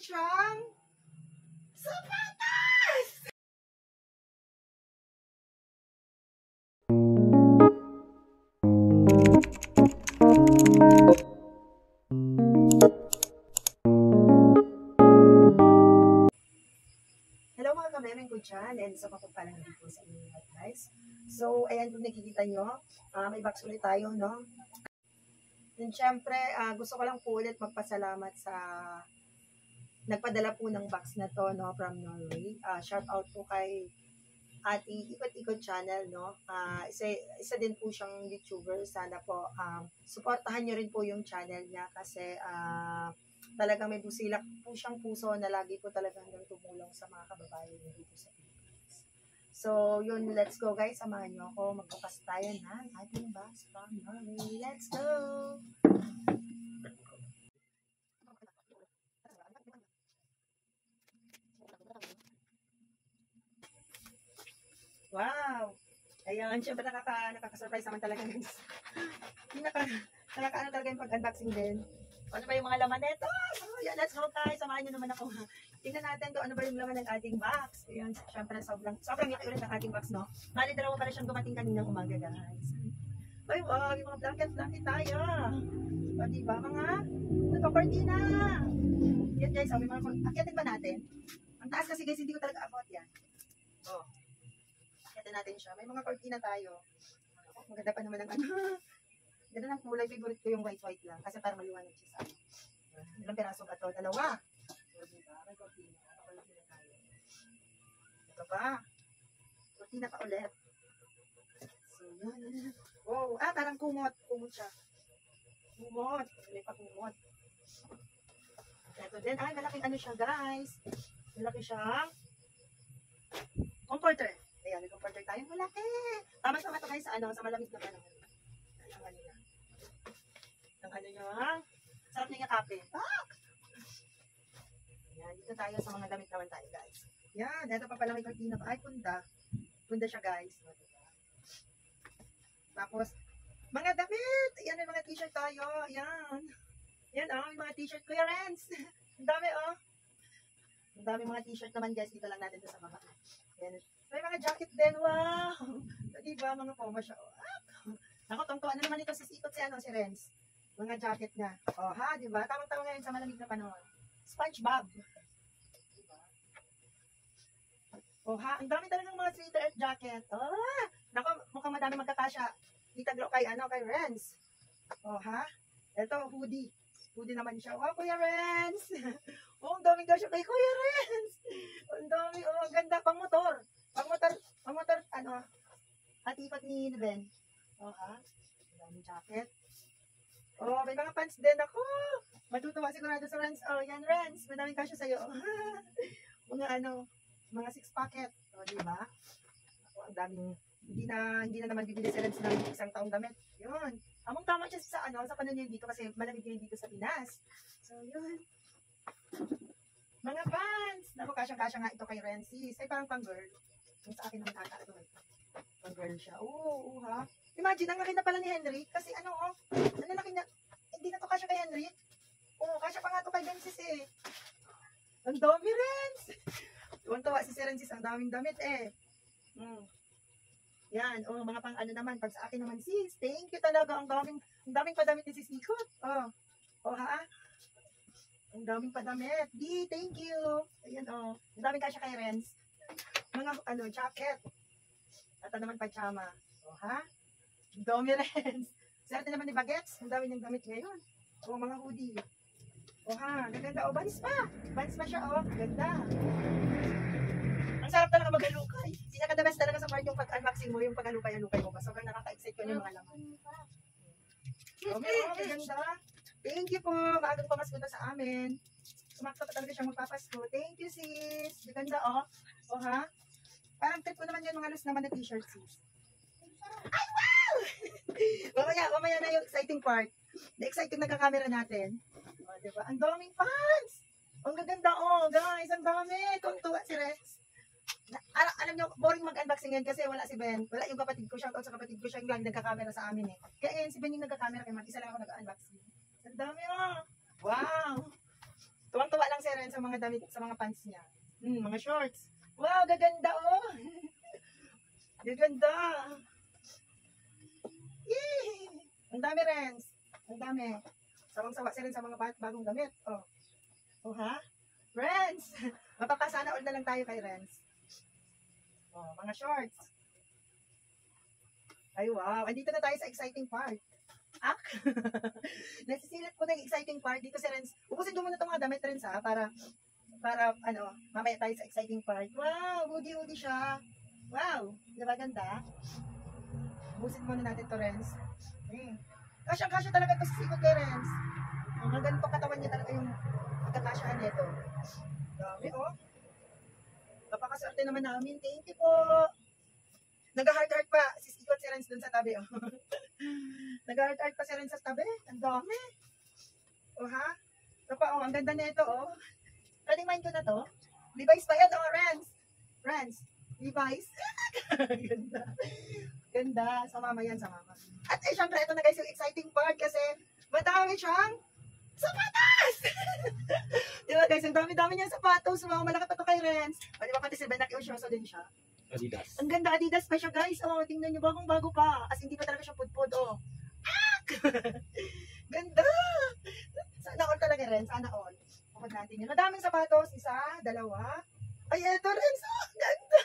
siyang sapatos! Hello mga kamemeng ko dyan, and so kapagpalang dito sa inyo guys. So, ayan kung nakikita nyo, may box ulit tayo, no? And syempre, gusto ko lang po ulit magpasalamat sa nagpadala po ng box na to, no, from Norway. Shout out po kay ating Ikot-Ikot channel, no. Isa din po siyang YouTuber. Sana po suportahan nyo rin po yung channel niya kasi talagang may busilak po siyang puso na lagi po talagang tumulong sa mga kababayan dito sa Pilipinas. So, yun, let's go guys. Samahan nyo ako. Magbukas tayo ng ating box from Norway. Let's go! Wow! Ayan, syempre nakaka-surprise naman talaga guys. Nakaka-ano talaga yung pag-unboxing din. Ano ba yung mga laman nito? So, yan, let's go guys. Samahan nyo naman ako. Tingnan natin kung ano ba yung laman ng ating box. Ayan, syempre sobrang ngiti ulit ng ating box, no? Mali dalawa pala siyang dumating kaninang umaga guys. Ay, wow, yung mga blanket tayo. O, diba mga nagpa-cortina. Yan guys, may mga akyatin ba natin? Ang taas kasi guys, hindi ko talaga abot yan. Oh. Natin siya. May mga cortina tayo. Maganda pa naman ang ano. Ganda ng kulay. Favorite ko yung white lang. Kasi parang maliwanag siya sa ano. Ilang piraso ba ito? Dalawa. Diba? May cortina. Cortina tayo. Ito pa. Cortina pa ulit. So, yun. Wow. Parang kumot. Kumot siya. Kumot. May pa kumot. Ito din. Malaking ano siya guys. Malaki siyang comforter. Ayan, may comforter tayo. Malaki! Tama-tama ito guys sa malamig na panahon. Ang ano nyo, sarap niya yung kape. Ayan, dito tayo sa mga damit naman tayo guys. Yan, ito pa pala may cortina pa. Ay, punda. Punda siya guys. Tapos, mga damit! Ayan, may mga t-shirt tayo. Ayan. Ayan, may mga t-shirt. Kuya Renz! Ang dami, Ang dami mga t-shirt naman guys. Dito lang natin sa baba. Ayan. May mga jacket din, wow! Diba, mga poma siya. Ako, tungtuan na naman ito si Renz. Mga jacket niya. Diba? Tamang-tama ngayon sa malamig na panahon. SpongeBob. Diba? Ang dami talagang mga sweater at jacket. Naku, mukhang madami magkakasya. Itaglo kay Renz. Ito, hoodie. Hoodie naman siya. Kuya Renz! Ang daming daw siya kay Kuya Renz! Ang dami, ang ganda. Pang motor, ikot ni Ben. Ang daming jacket. May mga pants din ako. Matutuwa sigurado sa Renz. Yan Renz, madaming kasya sa'yo. Mga 6 packet. Diba? Ang daming, hindi na naman bibili si Renz ng isang taong damit. Yun. Among tama siya sa panahon niya dito kasi malamig niya dito sa Pinas. So, yun. Mga pants. Naku, kasyang-kasya nga ito kay Renzi. Ay, parang pang-girl. Yung sa akin naman ata ito. Pang-girl siya. Imagine, ang laki na pala ni Henry. Kasi laki na. Hindi na to kasya kay Henry. Kasya pa nga to kay Bensis eh. Ang dami, Renz. Tuwang-tuwa si Renzi. Ang daming damit eh. Yan. Mga pang naman. Pag sa akin naman, sis. Thank you talaga. Ang daming padamit ni sis Ikot. Ang daming padamit. Thank you. Ayan, ang daming kasya kay Renz. Mga, jacket. At naman pajama. Ang dami Renz. Swerte naman ni Bagets. Ang dami niyang damit ngayon. Mga hoodie. Gaganda. Banis pa. Banis pa siya, Ganda. Ang sarap talaga maghalukay. Pinaka-the best talaga sa part yung pag-unboxing mo, yung pag-halukay-halukay mo. Sobrang nakaka-excite ko yung mga laman. Ganda. Thank you po. Maagang pamasko na sa amin. Sumakto pa talaga siyang magpapasko. Thank you, sis. Ganda, Parang trip ko naman yung mga loose naman na t-shirt, sis. Ay, wow! mamaya na yung exciting part. Na-excite yung nagka-camera natin. Diba? Ang daming fans! Ang gaganda, guys. Ang dami. Tuwa si Rex. Alam nyo, boring mag-unboxing yan kasi wala si Ben. Wala yung kapatid ko. Shoutout sa kapatid ko. Siya yung nagka-camera sa amin eh. Kaya si Ben yung nagka-camera kaya mag-isa lang ako nag-unboxing. Ang dami Wow! Tuwang-tuwa lang si kay Ren sa mga damit, sa mga pants niya. Mga shorts. Wow, gaganda oh. Gaganda. Yay! Ang dami, Renz. Ang dami. Sawang-sawa si Renz sa mga bagong damit. Oh. Oh, ha? Renz! Mapapasana all na lang tayo kay Renz. Oh, mga shorts. Ay, wow. Andito na tayo sa exciting part. Nasisilip ko na yung exciting part. Dito si Renz. Ubusin ko muna itong mga damit, Renz, ha? Para, mamaya tayo sa exciting part. Wow, woody siya. Wow, di ba ganda? Ubusin muna natin to, Renz. Kasyang-kasya talaga ito sa sikot kay Renz. Ang ganito katawan niya talaga yung pagkakasyaan nito. Dami, oh. Napakaswerte naman namin. Thank you po. Nag-heart-heart pa si Sikot si Renz dun sa tabi, oh. Nag-heart-heart pa si Renz sa tabi. Ang dami. Oh, ha? Ito pa, oh. Ang ganda nito, oh. Pwedeng mind ko na to. Levi's pa yan, oh, Renz. Renz. Levi's. Ganda. Ganda. Sa mama yan, sa mama. At syempre, ito na guys yung exciting part kasi madami siyang sapatos! Diba guys, ang dami-dami niyang sapatos. Mga malaki pa to kay Renz. O diba pati si Ben nakiusyoso din siya. Adidas. Ang ganda, Adidas pa siya guys. Oh, tingnan niyo, bagong-bago pa. As hindi pa talaga siya pudpud, oh. Ganda! Sana all talaga, Renz. Sana all. Pukod natin yun. Madaming sapatos. Isa, dalawa. Ay, eto, Renz. Oh, ganda!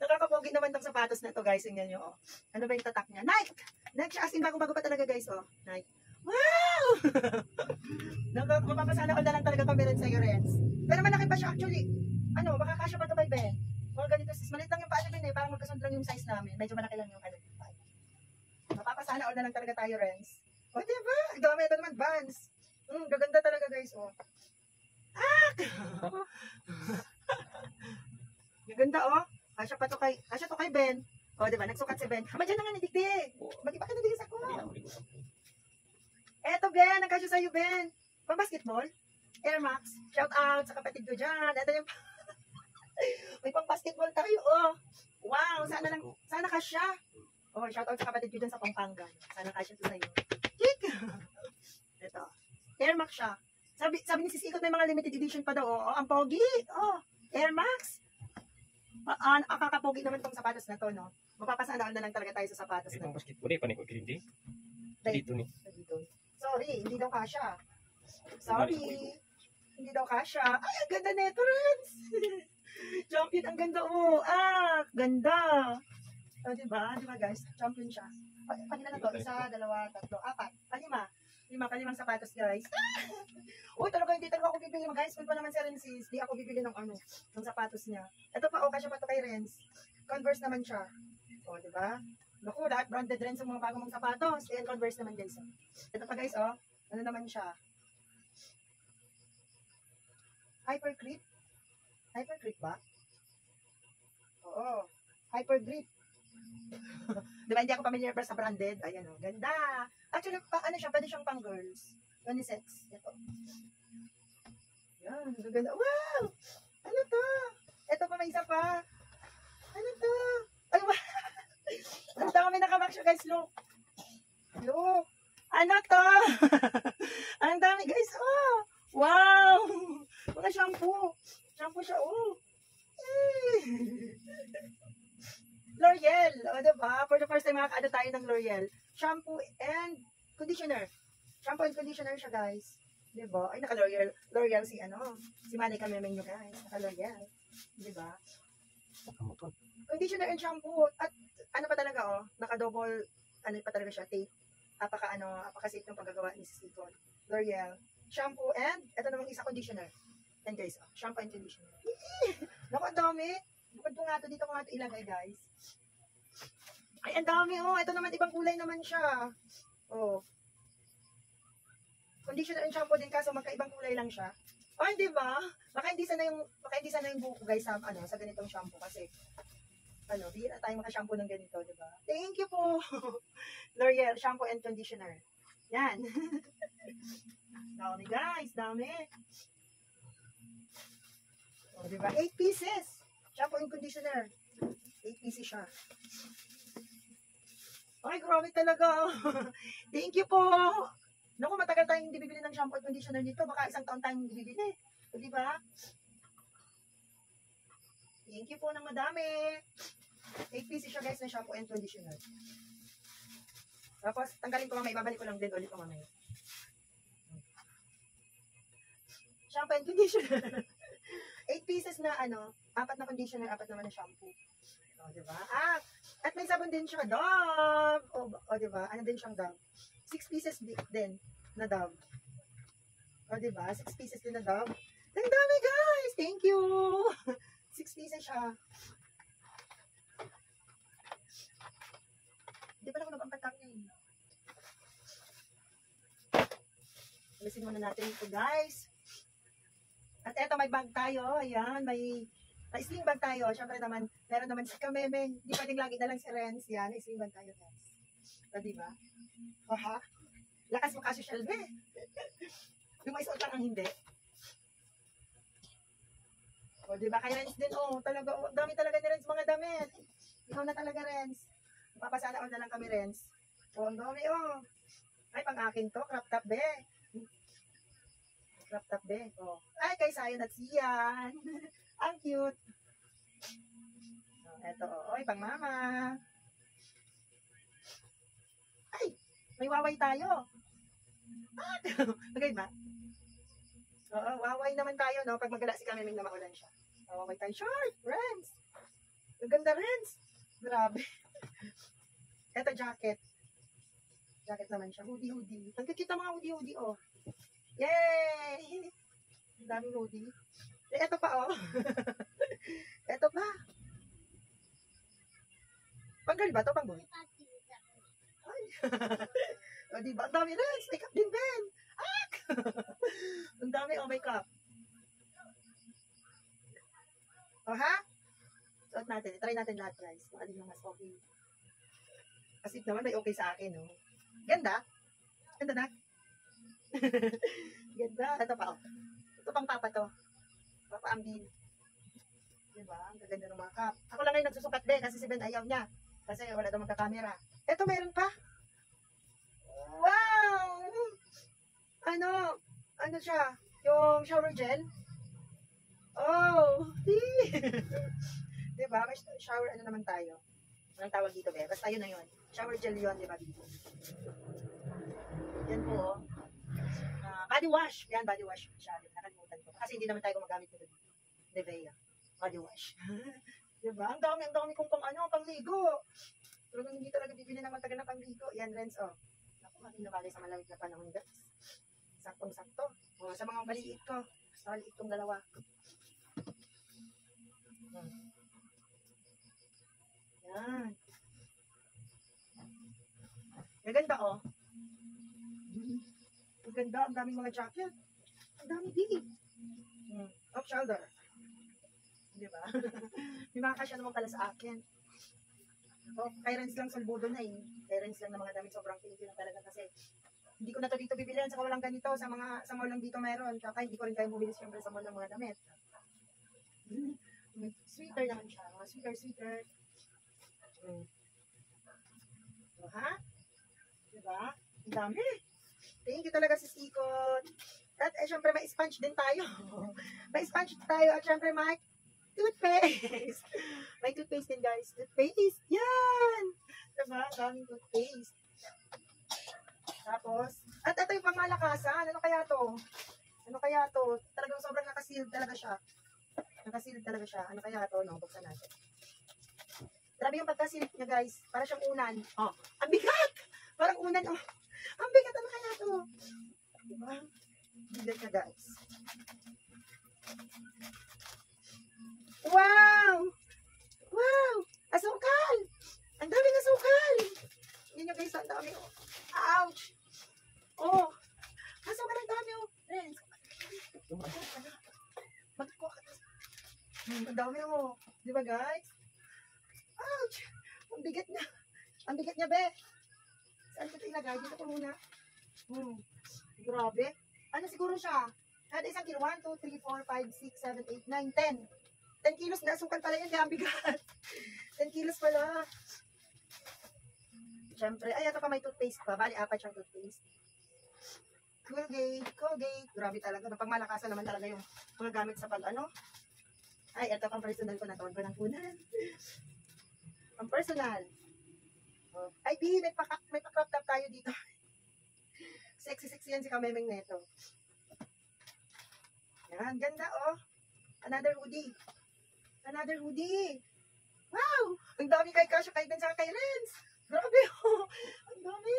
Nakakapogi naman tong sapatos na to, guys. Tingnan nyo, oh. Ano ba yung tatak niya? Nike! Nike siya. As in, bagong-bago pa talaga, guys, oh. Nike. Wow! Mapapasana all na lang talaga kami rin sa'yo, Renz. Pero malaki pa siya, actually. Ano, baka kasya pa to kay Ben. Mga ganito, sis. Malit lang yung paano din, eh. Parang magkasund lang yung size namin. Medyo malaki lang yung ano. Mapapasana all na lang talaga tayo, Renz. O, diba? Ang dami, ito naman, Vans. Gaganda talaga, guys, oh. Gaganda, oh. Kasya to kay Ben. O, diba? Nagsukat si Ben. Diyan na nga, nidigdig. Mag-iba ka na din sa ko. Eto, Ben. Nagkasya sa'yo, Ben. Pang basketball? Air Max. Shout out sa kapatid ko dyan. Ito yung... May pang basketball tayo, oh. Wow, sana kasya. Oh, shout out sa kapatid ko dyan sa Pampanga. Sana kasya to sa'yo. Chik! Ito. Air Max siya. Sabi ni Sis Ikot may mga limited edition pa daw, oh. Ang pogi. Oh, Air Max. Kakapogi naman tong sapatos na to, no? Mapapasana na lang talaga tayo sa sapatos na to. Pang basketball eh, panik ko kilindi. Dito ni. Sorry, hindi daw kasya. Sorry. Hindi daw kasya. Ay, ang ganda neto, Renz. Champion, ang ganda, oh. Ganda. O, diba? Diba, guys? Champion siya. Kanina na to, 1, 2, 3, 4. 5. Kalimang sapatos, guys. Uy, talaga hindi talaga ako bibili. Mag-high school pa naman si Renz. Di ako bibili ng ng sapatos niya. Ito pa, kasya pa to kay Renz. Converse naman siya. O, diba? Naku, lahat branded rin sa mga bagong mga sapatos. Ayan, Converse naman, guys. Ito pa, guys, oh. Ano naman siya? Hypergrip? Hypergrip ba? Oo. Hypergrip. Diba, hindi ako familiar pa sa branded. Ayan, oh. Ganda. Actually, ano siya? Pwede siyang pang girls. Unisex. Ito. Yan, ganda. Wow! Ano to? Ito pa, may isa pa. Ano to? Ay, wow! Ang dami nakamak siya, guys. Look. Look. Ano to? Ang dami, guys. Oh! Wow! Mga shampoo. Shampoo siya, oh. L'Oreal. O, diba? For the first time, makakaano tayo ng L'Oreal. Shampoo and conditioner. Shampoo and conditioner siya, guys. Diba? Ay, naka-L'Oreal. L'Oreal si Manika Memeng nyo, guys. Naka-L'Oreal. Diba? Conditioner and shampoo. At ano pa talaga, oh. Naka-double, ano pa talaga siya, tape. Apaka-safe ng paggagawa ni Silicone. L'Oreal. Shampoo and, ito namang isa, conditioner. Yan, guys. Oh. Shampoo and conditioner. Naku, ang dami. Bukod ko nga ito, dito ko nga ito ilagay, guys. Ay, ang dami, oh. Ito naman, ibang kulay naman siya. Oh. Conditioner and shampoo din kaso magkaibang kulay lang siya. Oh, hindi ba? Baka hindi sana yung buko, guys, sa ganitong shampoo kasi bihira tayo maka-shampoo ng ganito, di ba? Thank you po. L'Oreal shampoo and conditioner. Yan. Dami, guys, dami. Oh, di ba? 8 pieces. Shampoo and conditioner. 8 pieces siya. Ay, grabe talaga. Thank you po. Naku, matagal tayong hindi bibili ng shampoo at conditioner nito. Baka isang taon tayong hindi bibili. O, diba? Thank you po ng madami. 8 pieces siya guys na shampoo and conditioner. Tapos, tanggalin ko mamaya. Ibabalik ko lang din ulit ko mamaya. Shampoo and conditioner. 8 pieces na ano, 4 na conditioner, 4 naman na shampoo. O, diba? Ah, at may sabon din siya, Dove. O, diba? Ano din siyang Dove? 6 pieces din na Dove. O, diba? 6 pieces din na Dove. Ang dami, guys! Thank you! 6 pieces siya. Hindi pa na ako nag-ampatak niya eh. Alisin muna natin ito, guys. At eto, may bag tayo. Ayan, may sling bag tayo. Siyempre naman, meron naman si Kamemeng. Hindi pwedeng lagi na lang si Renz. Yan, may sling bag tayo, guys. O, diba? Oha. Lakas mo kasi, Shelby. Yung may suot lang ang hindi. O, diba? Kay Renz din, talaga, dami talaga ni Renz mga damit. Ikaw na talaga, Renz. Papasana all na lang kami, Renz. O, ang dami, Ay, pang-akin to. Crop top, be. Crop top, be. O. Ay, kay Sayon at Sian. Ang cute. O, eto, Oy, pang mama. Ay, may waway tayo. Magay ba? Oo, waway naman tayo, no? Pag magala si Kamemeng na maulan siya. Waway tayo. Short, Renz. Ang ganda, Renz. Grabe. Eto, jacket. Jacket naman siya. Hoodie. Ang kikita mga hoodie, oh. Yay! Ang daming hoodie. Eto pa, oh. Eto pa. Panggal ba to? Pangboy? Ay. O, diba? Ang dami, Renz. Makeup din, Ben. Ang dami, makeup. O, ha? Suot natin. Try natin lahat, guys. Kung alin yung mas okay. Kasi naman may okay sa akin, no? Ganda. Ganda na. Ganda. Ito pa, Ito pang papa to. Papa Ambin. Diba? Ang gaganda ng mga cup. Ako lang ngayon nagsusukat din kasi si Ben ayaw niya. Kasi wala daw magka-camera. Ito meron pa. Wow! Ano siya? Yung shower gel. Oh! Diba? May shower naman tayo. Anong tawag dito, be? Basta yun na yun. Shower gel yun, diba, dito? Yan po, body wash. Yan, body wash siya. Nakalimutan ko. Kasi hindi naman tayo gumagamit nito dito. Nivea. Body wash. Diba? Ang dami kong pangligo. Pero hindi talaga bibili ng matagal na pangligo. Yan, Renz, Naku, matinabali sa malamig na panahon, guys. Saktong-sakto. Sa mga maliit ko. Sa maliit kong dalawa. Yan. Maganda, Ang ganda, ang daming mga jacket. Ang dami din. Off shoulder. Diba? May mga kasya naman pala sa akin. Kay Renz lang salbudo na eh. Kay Renz lang na mga damit sobrang pinipin na talaga kasi hindi ko na to dito bibilihan sa walang ganito. Sa mall lang dito meron. Kaya hindi ko rin kayo bumili siyempre sa mall ng mga damit. Sweater naman siya. Mga sweater. Ha? Diba? Ang dami. Thank you talaga si Sikot. At syempre may sponge din tayo. May sponge tayo at syempre may toothpaste. May toothpaste din, guys. Toothpaste. Yan! Diba? Daming toothpaste. Tapos, at ito yung pangmalakasan. Ano kaya to? Talagang sobrang nakasealed talaga siya. Ano kaya to? No, buksan natin. Grabe yung pagka-sealed niya, guys. Para siyang unan. Ang bigat! Parang unan, Ang bigat, ano kaya to? Diba? Bigat na, guys. Wow! Asukal! Ang daming asukal! Hindi nyo, guys, ang dami, Ouch! Asukal ang dami, Renz. Magkuha ka. Ang dami, Diba, guys? Ouch! Ang bigat niya, be. Saan ko ito ilagay? Dito ko muna. Grabe. Ano siguro siya? Kada isang kilo. 1, 2, 3, 4, 5, 6, 7, 8, 9, 10. 10 kilos na asukal pala yan. Kaya ang bigat. 10 kilos pala. Siyempre. Ay, ito pa may toothpaste pa. Bali, 4 siyang toothpaste. Colgate. Grabe talaga. Pagmalakasan naman talaga yung mga gamit sa pag ano. Ay, ito pang personal ko na to. Huwag ko nang kunan. Pang personal. Oh. Ay, B, may pa-crop top tayo dito. Sexy yan si Kamemeng Neto. Yan, ganda oh. Another hoodie. Wow! Ang dami kay Kasha, kay Ben, saka kay Renz. Grabe oh. Ang dami.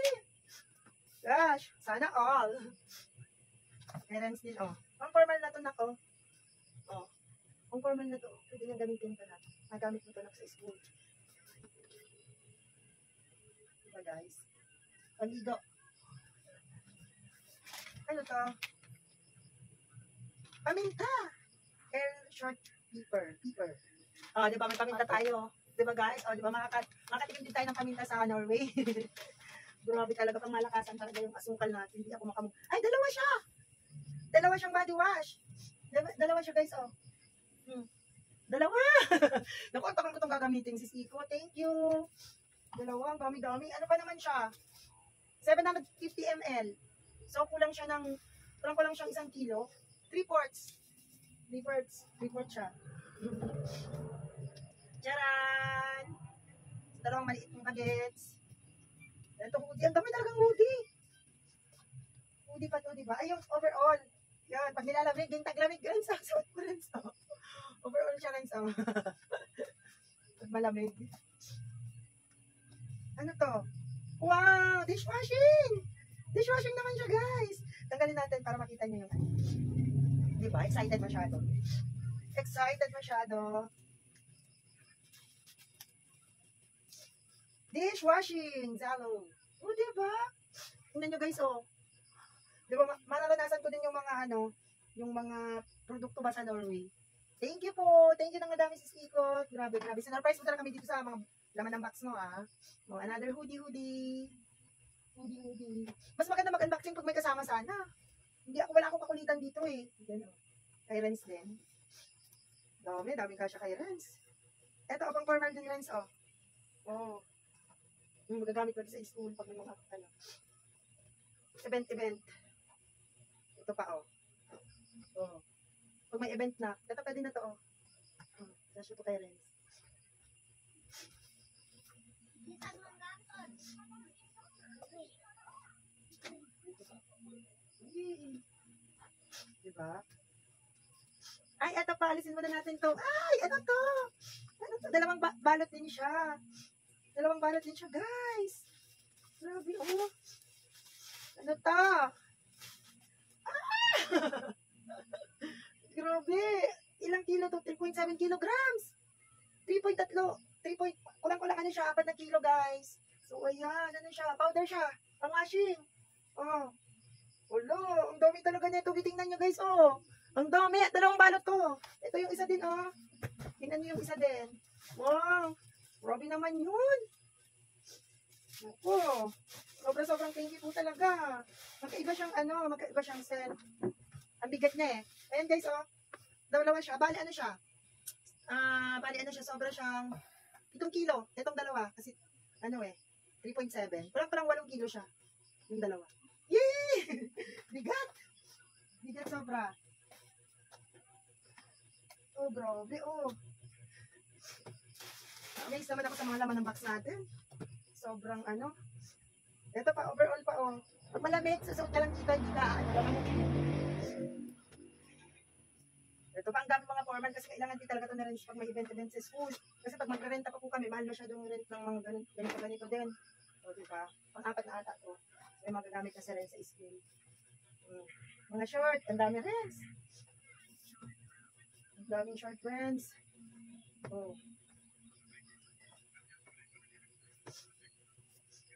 Gosh, sana all. Kay Renz din oh. Ang formal na to na ko. Oh. Ang formal na to. Pwede nang gamitin pa na. Nagamit mo to na sa school. Diba guys? Paligo. Ano to? Paminta! Air short pepper. Oh, di ba may paminta tayo? Di ba guys? Oh, di ba makatikim din tayo ng paminta sa Norway? Grabe talaga pang malakasan talaga yung asukal natin. Hindi ako Ay, dalawa siya! Dalawa siyang body wash. Dalawa siya guys, oh. Dalawa! Naku, ang tagal ko itong gagamitin, sis Iko. Thank you. Dalawa, ang dami-dami. Ano pa naman siya? 750 ml. So, kulang siyang 1 kilo. 3/4 siya. Charan! Dalawang maliit ng bagets. Ito, hoodie. Ang dami talagang hoodie. Hoodie pa to, diba? Ay, yung overall. Yan, pag nilalamig, yung taglamig, Renz, suot mo, Renz. Overall siya, Renz. Pag malamig. Ano to? Wow! Dishwashing! Dishwashing naman siya, guys. Tanggalin natin para makita nyo yung ano. Diba? Excited masyado. Dishwashing! Zalo. O, diba? Tingnan nyo, guys, oh. Diba, mararanasan ko din yung mga, yung mga produkto ba sa Norway. Thank you po. Thank you ng madami, sis Ikot. Grabe. Sinurprise mo talaga kami dito sa mga laman ng box mo, ah. Oh, another hoodie. Mas maganda mag-unboxing pag may kasama sana. Wala akong kakulitan dito eh. Ganun. Kay Renz din. Dami kasya kay Renz. Eto, pang formal din Renz, oh. Oh. Magagamit ko sa school pag may mga, event. Ito pa, oh. Oh. Pag may event na, ito pa din na to, oh. Kasya po kay Renz. Diba? Ay, eto pa, alisin muna natin to. Ay, ano to? Dalawang balot din siya. Guys. Grabe, oh. Ano to? Grabe. Ilang kilo to? 3.7 kilograms. 3.3. Kulang-kulang ano siya, 4 na kilo, guys. So, ayan. Ano siya? Powder siya. Pang-washing. Oh. Ulo, ang dami talaga nito. Tingnan nyo, guys, oh. Ang dami. Dalawang balot to. Ito yung isa din, oh. Tingnan nyo yung isa din. Wow. Grabe naman yun. Ako. Sobrang thank you po talaga. Magkaiba siyang set. Ang bigat niya eh. Ayan guys, oh. Dalawa siya. Bali ano siya? Sobra siyang 7 kilo. Itong dalawa. Kasi, 3.7. Parang 8 kilo siya. Yung dalawa. Yay! Bigat sobra. Oh, grabe, oh. Amazed naman ako sa mga laman ng box natin. Sobrang Ito pa, overall pa, oh. Pag malamig, susuot ka lang dito, hindi ka, Ito pa, ang dami mga formal kasi kailangan din talaga ito na rin pag may event sa school. Kasi pag mag-renta pa po kami, mahal masyadong rent ng mga ganito din. O, diba? Pang-apat na ata to. May magagamit na sa rin sa school. Mga short, ang dami rin. Ang daming short friends. Oh.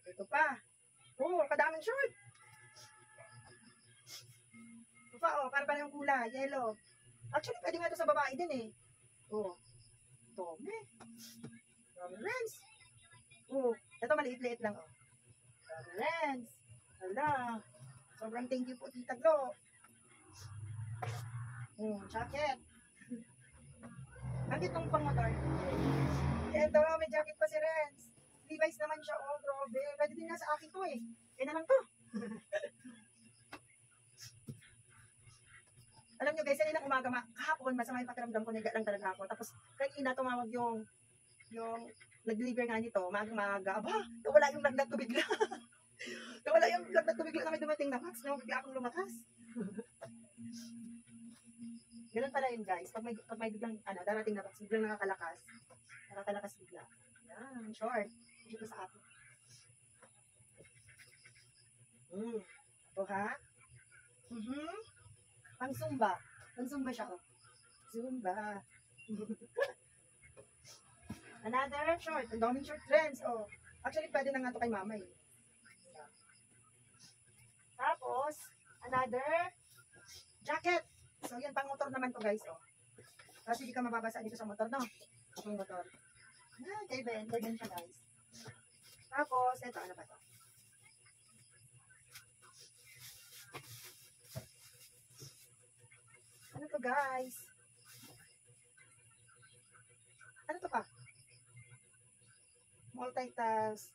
Ito pa. Oh, kadaming short. Ito pa, oh, para yung kulay, yellow. Actually, pwede nga ito sa babae din eh. Oh. Dami. Dami friends. Oh, ito maliit-liit lang, oh. Dami friends. Hala. Sobrang thank you po, Tita Glo. Jacket. Bakit itong pang-motor? Ito, may jacket pa si Renz. Levi's naman siya, oh, grabe. Pwede din nga sa akin to eh. Kaya na lang to. Alam nyo guys, kanina umaga, kahapon, masama yung pakiramdam ko, niga lang talaga ako. Tapos, kanina tumawag yung nag-deliver nga nito, maaga, aba, nawala yung lagnat ko bigla. Nawala yung lagnat ko bigla na may dumating na box, no? Bigla akong lumakas. Ganun pala yun guys, pag may biglang, darating na box, biglang nakakalakas bigla. Yan, short. Dito sa akin. Ito ha? Pang Zumba. Pang Zumba siya, oh. Zumba. Another short. Ang daming short trends, oh. Actually, pwede na nga ito kay mama, eh. Tapos, another jacket. So, yan, pang motor naman to guys, oh. Kasi hindi ka mababasa dito sa motor, no? Pang motor. Kay Ben siya, guys. Tapos, ito, ano ba to? Ano to, guys? Ano to pa? Multitask.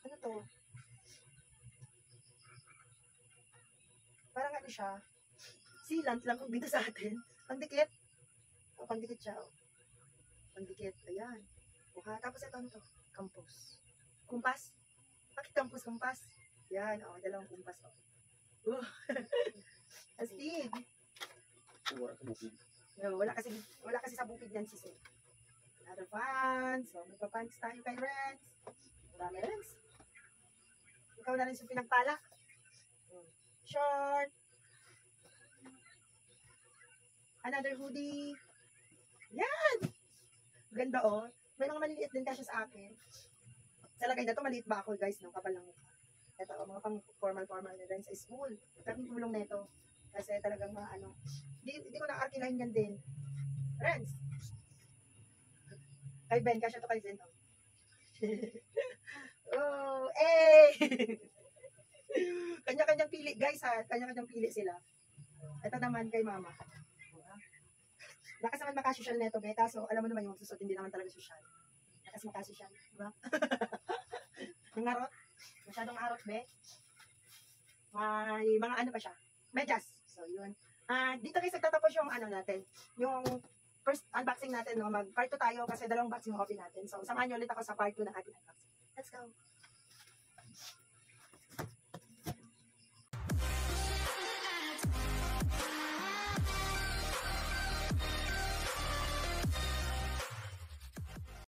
Ano to? Parang ano siya? Sealant lang kung dito sa atin. Pandikit. O, pandikit siya, oh. Pandikit. Ayan. Buka. Tapos ito, ano to? Campus. Kumpas. Bakit campus, kumpas? Yan, o. Dalawang kumpas, o. Astig. Wala sa bukid. No, wala kasi sa bukid yan, sis. Another fans. So, magpa-fans tayo kay Renz. Marami, Renz. Ikaw na rin sa pinagpala. Short. Another hoodie. Yan! Ganda, oh. May mga maliliit din kasi sa akin. Sa lagay na to, maliit ba ako, guys? No? Kapal lang. Ito, mga pang formal na rin sa school. Tapos tulong na ito. Kasi talagang hindi ko na-arkilahin yan din. Friends. Kay Ben, kasi ito kay Ben. Oh, eh! Kanya-kanyang pili, guys, ha? Kanya-kanyang pili sila. Ito naman kay mama. Lakas naman makasosyal neto, beta. So, alam mo naman yung susot, hindi naman talaga sosyal. Lakas makasosyal, diba? Ang harot. Masyadong harot, be. May mga ano pa siya. Medyas. So, yun. Dito guys, nagtatapos yung natin. Yung first unboxing natin, no? Mag-part 2 tayo kasi dalawang box yung hobby natin. So, samahan nyo ulit ako sa part 2 ng ating unboxing.